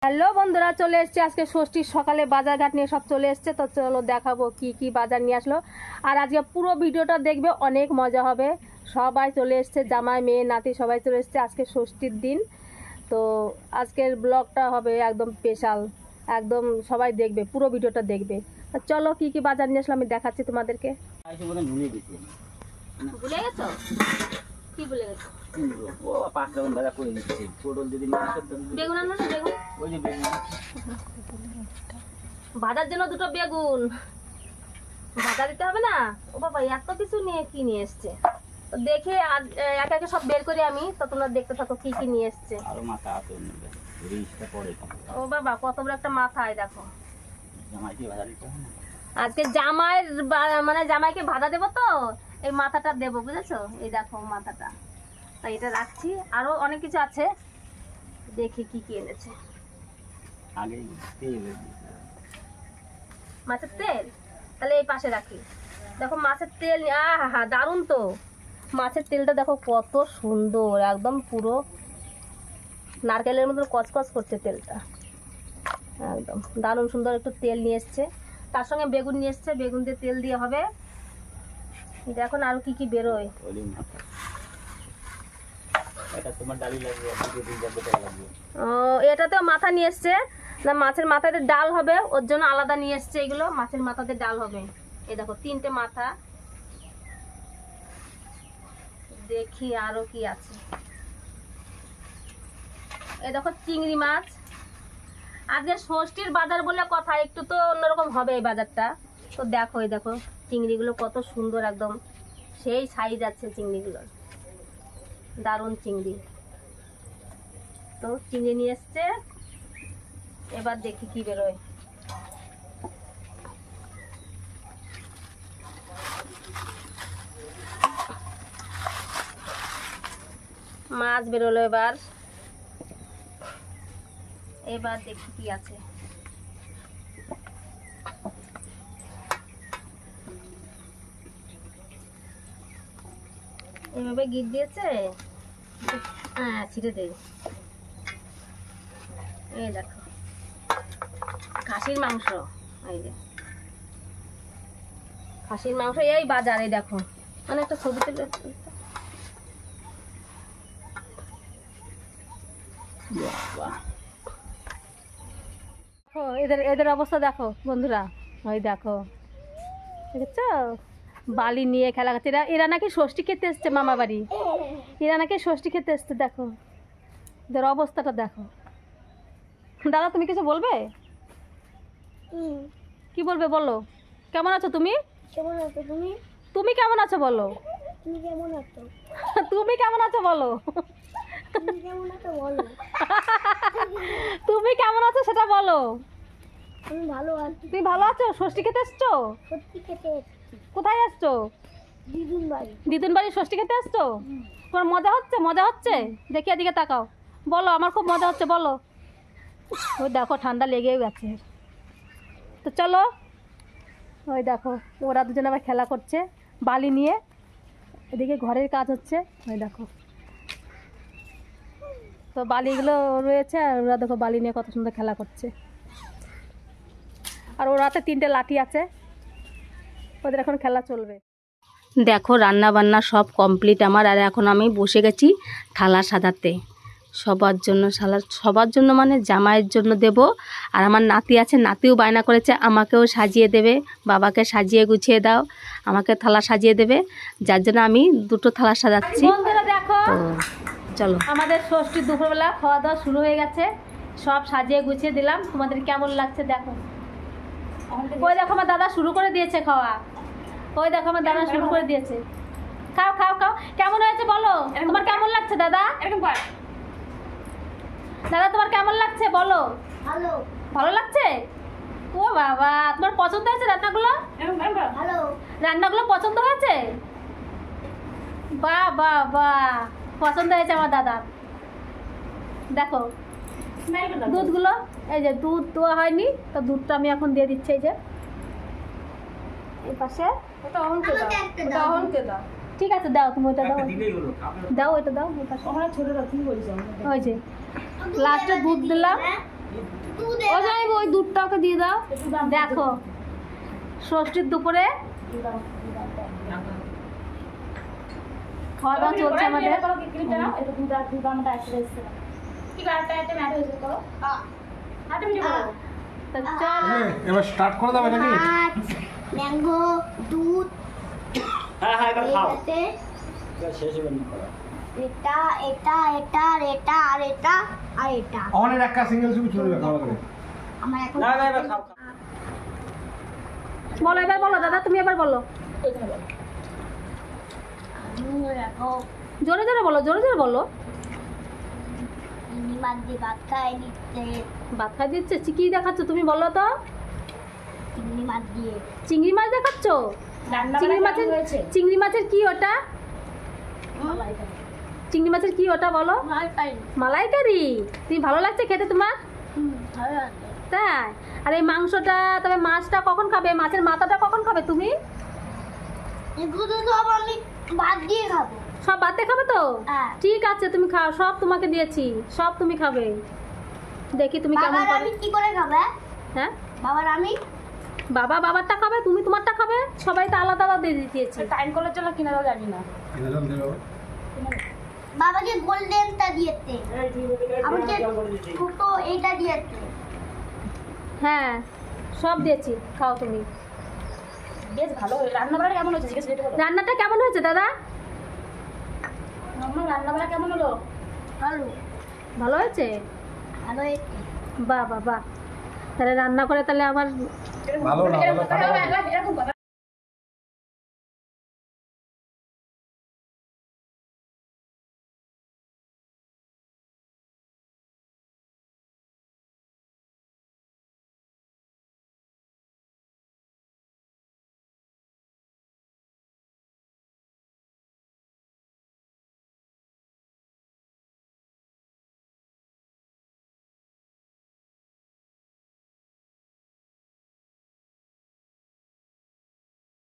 Hello বন্ধুরা, চলে এসছে আজকে ষষ্ঠীর সকালে বাজারঘাট নিয়ে সব চলে এসছে। তো চলো দেখাবো কি কি বাজার নিয়ে আসলো। আর আজকে পুরো ভিডিওটা দেখবে, অনেক মজা হবে। সবাই চলে এসছে, জামাই মেয়ে নাতি সবাই চলে এসছে, আজকে ষষ্ঠীর দিন। তো আজকের ব্লগটা হবে একদম স্পেশাল, একদম সবাই দেখবে, পুরো ভিডিওটা দেখবে। তো চলো কি কি বাজার নিয়ে আসলো আমি দেখাচ্ছি তোমাদেরকে। ভুলে গেছো? কি ভুলে গেছো? ভাজার জন্য দুটো বেগুন ভাজা দিতে হবে না। ও বাবা, এত কিছু নিয়ে কি নিয়ে এসছে। তো দেখে একে একে সব বের করি আমি, তো তোমরা দেখতে থাকো কি কি নিয়ে এসছে। ও বাবা, কত বড় একটা মাথায় দেখো। আজকে জামাইয়ের মানে জামাইকে ভাজা দেবো, তো এই মাথাটা দেবো, বুঝেছো? এই দেখো মাথাটা, তাই এটা রাখছি। আরো অনেক কিছু আছে, দেখি কি কি এনেছে। মাছের তেল তাহলে এই পাশে রাখি। দেখো মাছের তেল, আহা দারুণ তো। মাছের তেলটা দেখো কত সুন্দর, একদম পুরো নারকেলের মতো কচকচ করছে তেলটা, একদম দারুণ সুন্দর। একটু তেল নিয়ে এসছে, তার সঙ্গে বেগুন নিয়ে এসছে, বেগুন দিয়ে তেল দিয়ে হবে। দেখুন আরো কি কি বেরোয়। এটাতেও মাথা নিয়ে এসছে না, মাছের মাথাতে ডাল হবে, ওর জন্য আলাদা নিয়ে এসছে। এগুলো মাছের মাথাতে ডাল হবে। এই দেখো 3টে মাথা। দেখি আরো কি আছে। এই দেখো চিংড়ি মাছ। আজকে ষষ্ঠীর বাজার বলে কথা, একটু তো অন্যরকম হবে এই বাজারটা। তো দেখো, এই দেখো চিংড়িগুলো কত সুন্দর, একদম সেই সাইজ আছে চিংড়িগুলোর, দারুণ চিংড়ি। তো চিংড়ি নিয়ে এসছে, এবার দেখি কি বেরোয়। মাছ বেরোলো এবার। এবার দেখি কি আছে। এভাবে গিট দিয়েছে, হ্যাঁ ছিটে দেই। এই দেখো খাসির মাংস, এই যে খাসির মাংস এই বাজারে। দেখো মানে একটা ছবিতে এদের এদের অবস্থা দেখো বন্ধুরা। ওই দেখো, দেখছো বালি নিয়ে খেলা করছে। এরা নাকি ষষ্ঠী খেতে এসছে মামা বাড়ি, এরা নাকি ষষ্ঠী খেতে এসছে। দেখো এদের অবস্থাটা দেখো। দাদা তুমি কিছু বলবে? কি বলবে বলো? কেমন আছো তুমি? কেমন আছো তুমি? তুমি কেমন আছো বলো? তুমি কেমন আছো? তুমি কেমন আছো বলো? তুমি কেমন আছো বলো? তুমি কেমন আছো সেটা বলো। আমি ভালো আছি। তুমি ভালো আছো? ষষ্ঠী খেতে এসছো? সত্যি খেতে এসেছি। কোথায় এসছো? দিদুন বাড়ি। দিদুন বাড়ি ষষ্ঠী খেতে এসছো? তোমার মজা হচ্ছে? মজা হচ্ছে? দেখি এদিকে তাকাও, বলো আমার খুব মজা হচ্ছে বলো। ওই দেখো ঠান্ডা লেগেও গেছে। তো চলো, ওই দেখো ওরা দুজনে আবার খেলা করছে বালি নিয়ে। এদিকে ঘরের কাজ হচ্ছে, ওই দেখো। তো বালিগুলো রয়েছে, আর ওরা দেখো বালি নিয়ে কত সুন্দর খেলা করছে। আর ওর হাতে 3টে লাঠি আছে, ওদের এখন খেলা চলবে। দেখো রান্না বান্না সব কমপ্লিট আমার। আর এখন আমি বসে গেছি থালা সাজাতে সবার জন্য। সবার জন্য মানে জামাইয়ের জন্য দেব। আর আমার নাতি আছে, নাতিও বায়না করেছে আমাকেও সাজিয়ে দেবে, বাবাকে সাজিয়ে গুছিয়ে দাও, আমাকে থালা সাজিয়ে দেবে, যার জন্য আমি 2টো থালা সাজাচ্ছি। বন্ধুরা দেখো, চলো আমাদের ষষ্ঠীর দুপুরবেলা খাওয়া দাওয়া শুরু হয়ে গেছে। সব সাজিয়ে গুছিয়ে দিলাম, তোমাদের কেমন লাগছে দেখো। ওই দেখো আমার দাদা শুরু করে দিয়েছে খাওয়া। ওই দেখো আমার দাদা শুরু করে দিয়েছে। খাও খাও খাও। কেমন হয়েছে বলো? তোমার কেমন লাগছে দাদা? দাদা তোমার কেমন লাগছে বলো? ভালো। ভালো লাগছে? ও বাবা, তোমার পছন্দ হয়েছে রান্নাগুলো? ভালো। রান্নাগুলো পছন্দ হয়েছে? বাহ বাহ বাহ, পছন্দ হয়েছে আমার দাদা। দেখো দুধগুলো, এই যে দুধ দেওয়া হয়নি, তো দুধটা আমি এখন দিয়ে দিচ্ছি। এই যে এই পাশে ওটা অহনকে দাও, ওটা অহনকে দাও। ঠিক আছে দাও, তুমি ওটা দাও, দাও ওটা দাও। ওই যে লাস্টে দুধ দিলাম, ও যাই ওই দুধটা ওকে দিয়ে দাও। দেখো ষষ্ঠীর দুপুরে খাওয়া দাওয়া চলছে আমাদের। তা চল এবার স্টার্ট করে দেবে নাকি? মাছ, ম্যাঙ্গো, দুধ, হ্যাঁ হ্যাঁ এবার খাও এটাতে শেষ হবে না করা এটা এটা এটা আর এটা আর এটা আর এটা। অনেক একটা সিঙ্গেল ছবি চলবে খাওয়া দাওয়া। আমার এখন না না এবার খাও বলো, এবার বলো দাদা, তুমি এবার বলো। দেখো জোরে জোরে বলো, জোরে জোরে বলো। চিংড়ি মাছ দিয়ে ভাত খাই দিচ্ছে। ভাত খাই দিচ্ছে? কি দেখাচ্ছ তুমি বলো তো? চিংড়ি মাছ দিয়ে চিংড়ি মাছ দেখাচ্ছ? চিংড়ি মাছের চিংড়ি মাছের কি ওটা? চিংড়ি মাছের কি ওটা বলো? মালাইকারি। তুমি ভালো লাগছে খেতে তোমার? ভালো লাগে। তাই? আর এই মাংসটা, তবে মাছটা কখন খাবে? মাছের মাথাটা কখন খাবে তুমি? এগুলো তো সব আমি ভাত দিয়ে খাবো। সব ভাতে খাবে তো? হ্যাঁ। ঠিক আছে, তুমি খাও, সব তোমাকে দিয়েছি, সব তুমি খাবে। দেখি তুমি কেমন বাবার পারো। আমি কি করে খাবে? হ্যাঁ, বাবার আমি বাবা বাবারটা খাবে, তুমি তোমারটা খাবে, সবাই তো আলাদা আলাদা দিয়ে দিয়েছি। টাইম করার জন্য কিনা দাও জানি না এরকম দিলো। বাবাকে গোল্ডেনটা দিয়েছে, আমাকে ছোট এইটা দিয়েছে। হ্যাঁ, সব দিয়েছি, খাও তুমি। বেশ ভালো রান্না বাড়া কেমন হচ্ছে জিজ্ঞেস করে রান্নাটা কেমন হয়েছে দাদা? আমার রান্না বাড়া কেমন হলো ভালো ভালো হয়েছে? ভালো হয়েছে। বাহ বাহ বাহ। তাহলে রান্না করে তাহলে আবার ভালো না, ভালো খারাপ।